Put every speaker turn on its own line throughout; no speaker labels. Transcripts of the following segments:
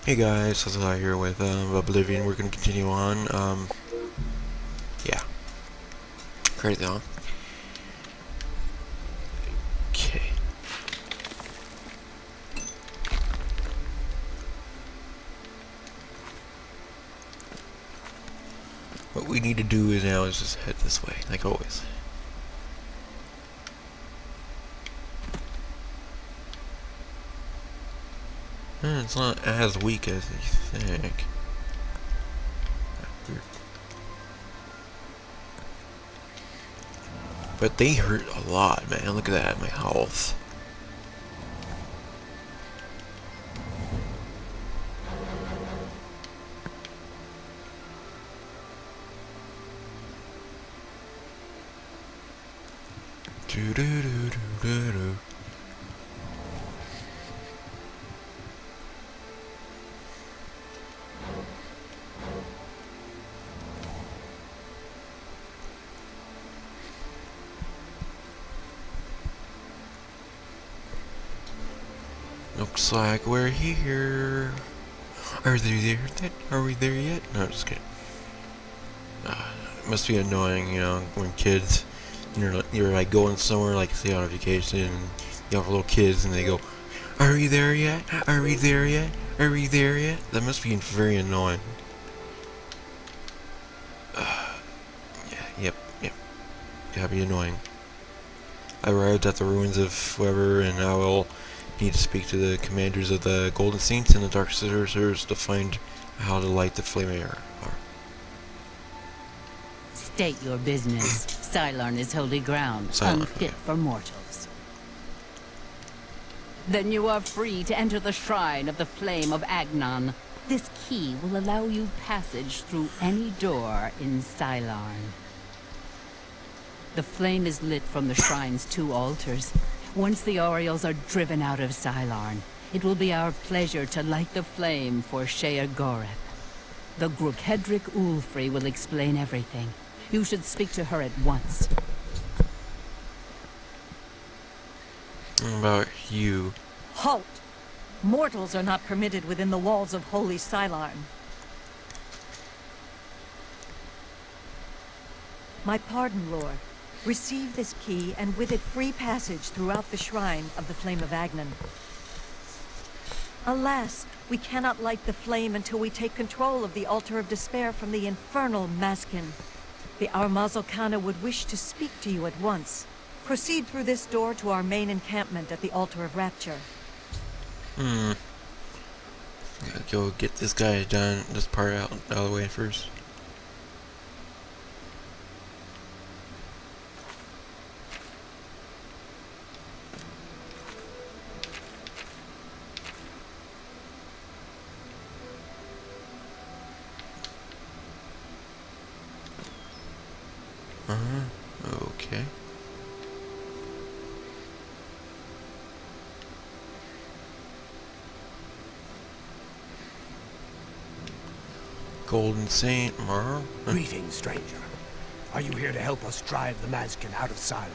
Hey guys, Sazala here with Oblivion. We're gonna continue on. Yeah. Crazy, huh? Okay. What we need to do is now is just head this way, like always. It's not as weak as you think. But they hurt a lot, man. Look at that, my health. Do do do do do do. Looks like we're here. Are they there? Are we there yet? No, just kidding. It must be annoying, you know, when kids, you're like going somewhere, like say on a vacation, and you have little kids, and they go, "Are we there yet? Are we there yet? Are we there yet?" That must be very annoying. Yep. Gotta be annoying. I arrived at the ruins of whoever, and I will need to speak to the commanders of the Golden Saints and the Dark Sorcerers to find how to light the flame air.
State your business. Cylon is holy ground, unfit for mortals. Then you are free to enter the shrine of the Flame of Agnon. This key will allow you passage through any door in Cylon. The flame is lit from the shrine's 2 altars. Once the Orioles are driven out of Cylon, it will be our pleasure to light the flame for Sheagoreth. The Grukedric Ulfri will explain everything. You should speak to her at once.
What about you?
Halt! Mortals are not permitted within the walls of Holy Cylon. My pardon, Lord. Receive this key, and with it free passage throughout the shrine of the Flame of Agnon. Alas, we cannot light the flame until we take control of the Altar of Despair from the infernal Maskin. The Armazel Kana would wish to speak to you at once. Proceed through this door to our main encampment at the Altar of Rapture.
Gotta go get this guy done, this part out of the way first. Okay. Golden Saint, Marl.
Greetings, stranger. Are you here to help us drive the Mazkin out of Cylon?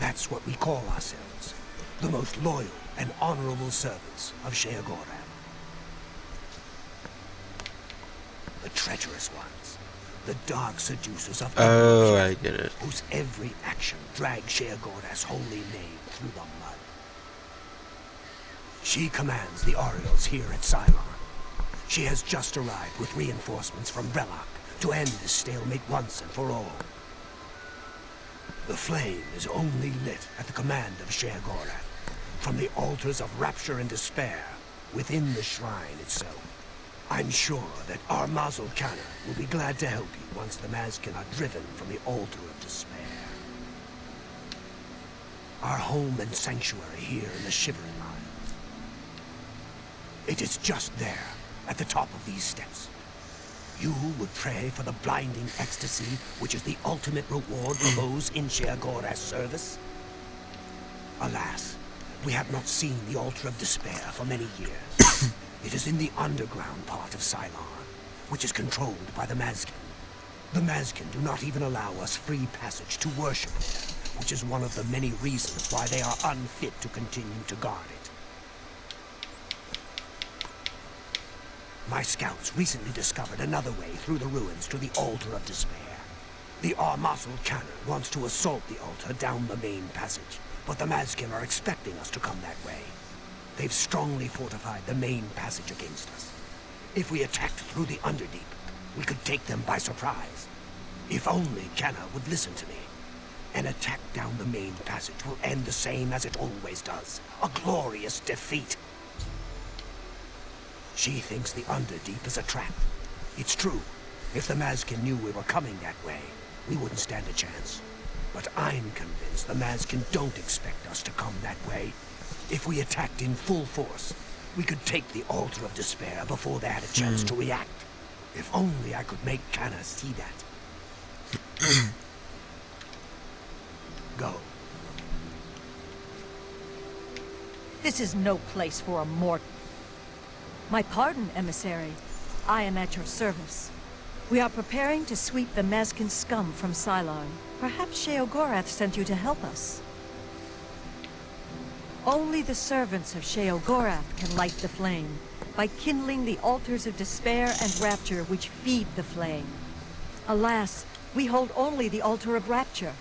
That's what we call ourselves. The most loyal and honorable servants of Sheagoreth. The treacherous ones. The dark seducers of
Oh, I get it.
whose every action drags Sheagoreth's holy name through the mud. She commands the Orioles here at Cylon. She has just arrived with reinforcements from Relok to end this stalemate once and for all. The flame is only lit at the command of Sheagoreth, from the altars of rapture and despair within the shrine itself. I'm sure that Armazel Kana will be glad to help you once the Mazkin are driven from the altar of despair. Our home and sanctuary here in the Shivering Isles. It is just there, at the top of these steps. You would pray for the blinding ecstasy, which is the ultimate reward for those in Sheagoreth's service? Alas, we have not seen the altar of despair for many years. It is in the underground part of Cylon, which is controlled by the Mazkin. The Mazkin do not even allow us free passage to worship it, which is one of the many reasons why they are unfit to continue to guard it. My scouts recently discovered another way through the ruins to the Altar of Despair. The Armazel cannon wants to assault the altar down the main passage, but the Mazkin are expecting us to come that way. They've strongly fortified the main passage against us. If we attacked through the Underdeep, we could take them by surprise. If only Kenna would listen to me. An attack down the main passage will end the same as it always does. A glorious defeat. She thinks the Underdeep is a trap. It's true. If the Mazkin knew we were coming that way, we wouldn't stand a chance. But I'm convinced the Mazkin don't expect us to come that way. If we attacked in full force, we could take the Altar of Despair before they had a chance to react. If only I could make Kenna see that. Go.
This is no place for a mortal. My pardon, emissary. I am at your service. We are preparing to sweep the Mazkin scum from Cylon. Perhaps Sheogorath sent you to help us. Only the servants of Sheogorath can light the flame, by kindling the altars of despair and rapture which feed the flame. Alas, we hold only the altar of rapture.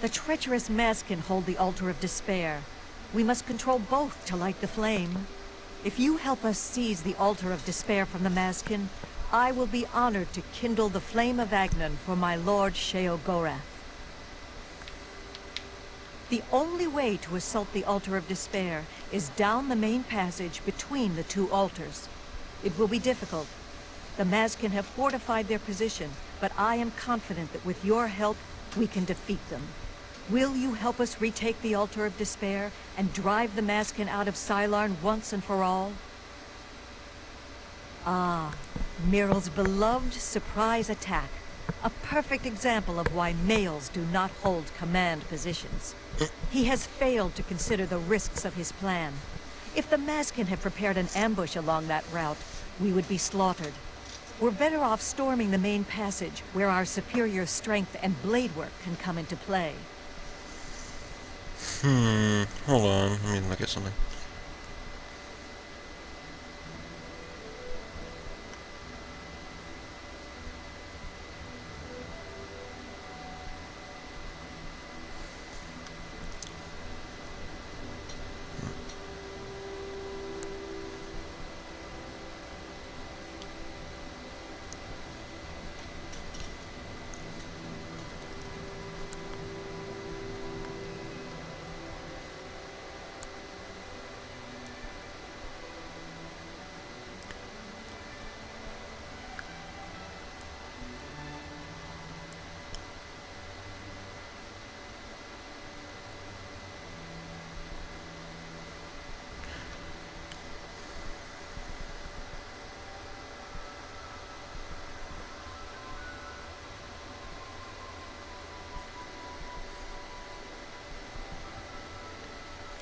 The treacherous Mazkin hold the altar of despair. We must control both to light the flame. If you help us seize the altar of despair from the Mazkin, I will be honored to kindle the flame of Agnan for my lord Sheogorath. The only way to assault the altar of despair is down the main passage between the two altars. It will be difficult. The Mazkin have fortified their position, but I am confident that with your help, we can defeat them. Will you help us retake the altar of despair and drive the Mazkin out of Cylon once and for all? Ah, Miral's beloved surprise attack. A perfect example of why males do not hold command positions. He has failed to consider the risks of his plan. If the Mazkin had prepared an ambush along that route, we would be slaughtered. We're better off storming the main passage, where our superior strength and blade work can come into play.
Hold on. Let me look at something.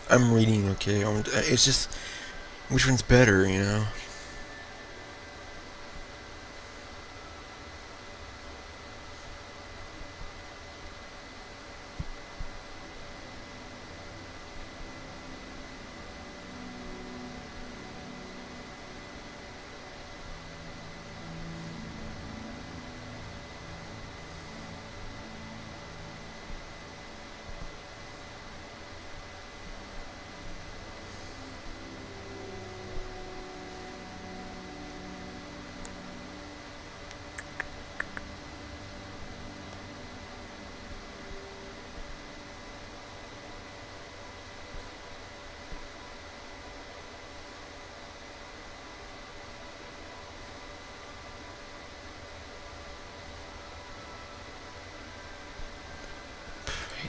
I'm reading, okay? It's just, which one's better, you know?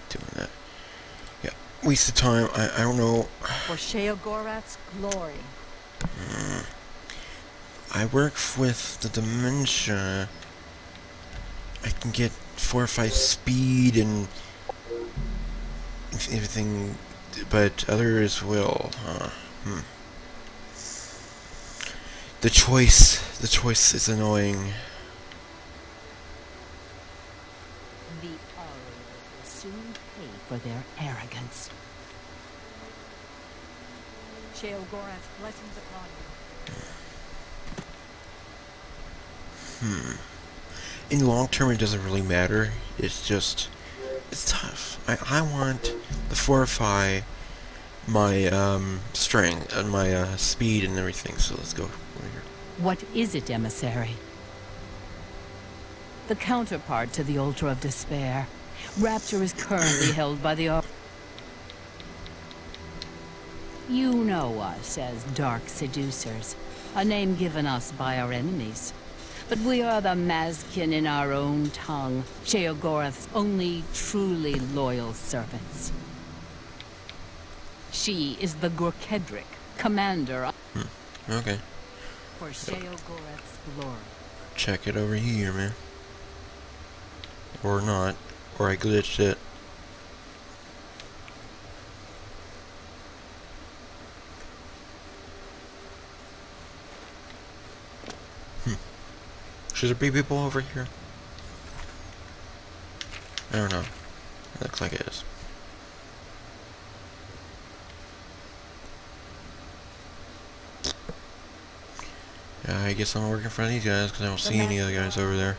Doing that. Yeah, waste of time. I don't know.
For Sheogorath's glory.
I work with the dementia. I can get 4 or 5 speed and everything, but others will. The choice is annoying.
The Ari will soon pay for their arrogance.
Sheogorath's blessings upon you.
In the long term, it doesn't really matter. It's just, it's tough. I want to fortify my strength and my speed and everything. So let's go over here.
What is it, emissary? The counterpart to the Altar of Despair. Rapture is currently held by the... You know us as Dark Seducers, a name given us by our enemies. But we are the Mazkin in our own tongue, Sheogorath's only truly loyal servants. She is the Gorkedric, commander
Okay.
for Sheogorath's glory.
Check it over here, man. Or not. Or I glitched it. Should there be people over here? I don't know. It looks like it is. Yeah, I guess I'm working for these guys because I don't see any other guys over there.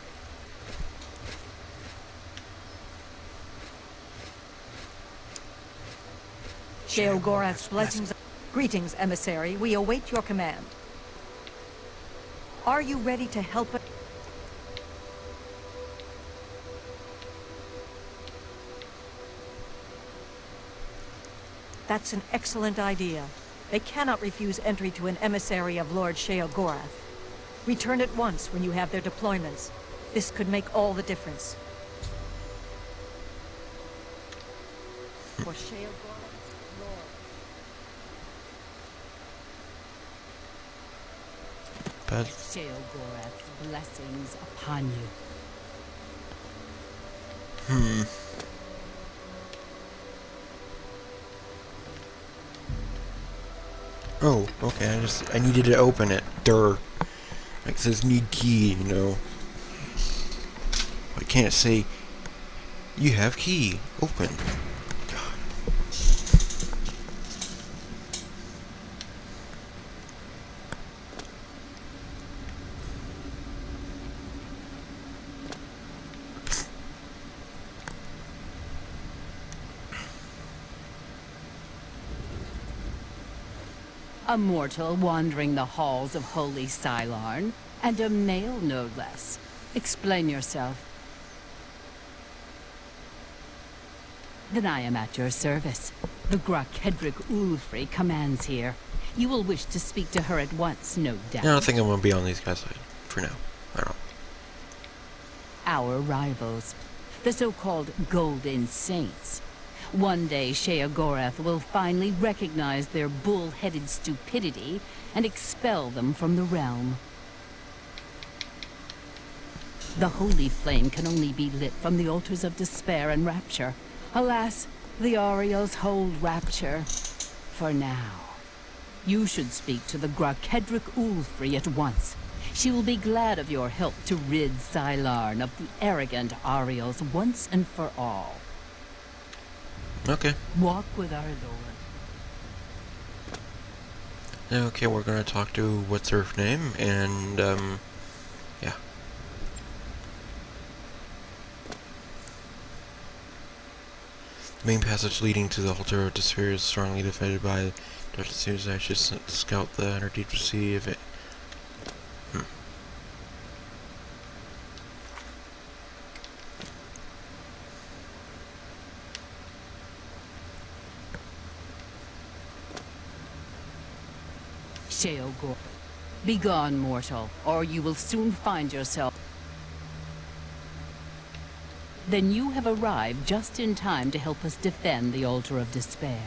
Sheogorath's blessings. Greetings, emissary. We await your command. Are you ready to help us? That's an excellent idea. They cannot refuse entry to an emissary of Lord Sheogorath. Return at once when you have their deployments. This could make all the difference. For Sheogorath's glory.
But
Sheogorath's blessings upon you.
oh, okay. I needed to open it. Like it says need key, you know. I can't say you have key. Open. God.
A mortal wandering the halls of holy Sylarn, and a male no less. Explain yourself. Then I am at your service. The Gorkedric Ulfri commands here. You will wish to speak to her at once, no doubt.
I don't think I'm gonna be on these guys' side for now. I don't know.
Our rivals, the so-called Golden Saints. One day, Sheogorath will finally recognize their bull-headed stupidity and expel them from the realm. The holy flame can only be lit from the altars of despair and rapture. Alas, the Ariels hold rapture for now. You should speak to the Gorkedric Ulfri at once. She will be glad of your help to rid Sylarn of the arrogant Ariels once and for all.
Okay.
Walk with our Lord.
Okay, we're gonna talk to what's her name, and yeah. The main passage leading to the Altar of Despair is strongly defended by Dr. Susan. I should scout the inner deep to see if it.
Sheogorath. Begone, mortal, or you will soon find yourself. Then you have arrived just in time to help us defend the Altar of Despair.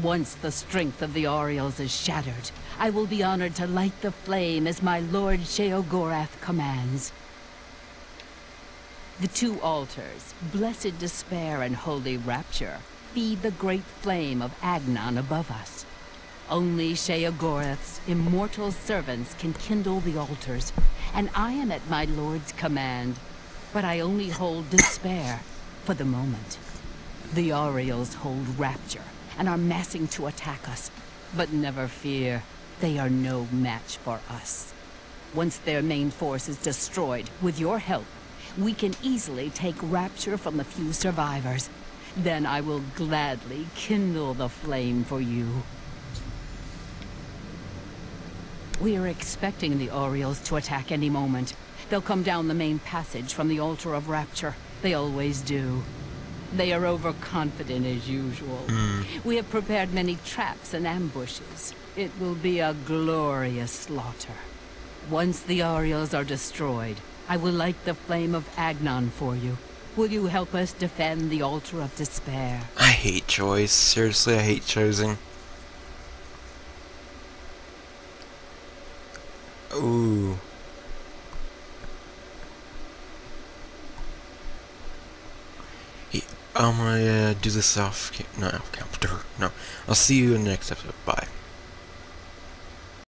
Once the strength of the Ariels is shattered, I will be honored to light the flame as my Lord Sheogorath commands. The two altars, Blessed Despair and Holy Rapture, feed the great flame of Agnon above us. Only Sheogorath's immortal servants can kindle the altars, and I am at my Lord's command. But I only hold despair for the moment. The Ariels hold rapture and are massing to attack us. But never fear, they are no match for us. Once their main force is destroyed, with your help, we can easily take Rapture from the few survivors. Then I will gladly kindle the flame for you. We are expecting the Orioles to attack any moment. They'll come down the main passage from the Altar of Rapture. They always do. They are overconfident as usual. We have prepared many traps and ambushes. It will be a glorious slaughter. Once the Orioles are destroyed, I will light the flame of Agnon for you. Will you help us defend the Altar of Despair?
I hate choice. Seriously, I hate choosing. Ooh. I'm gonna do this off. No, no. I'll see you in the next episode. Bye.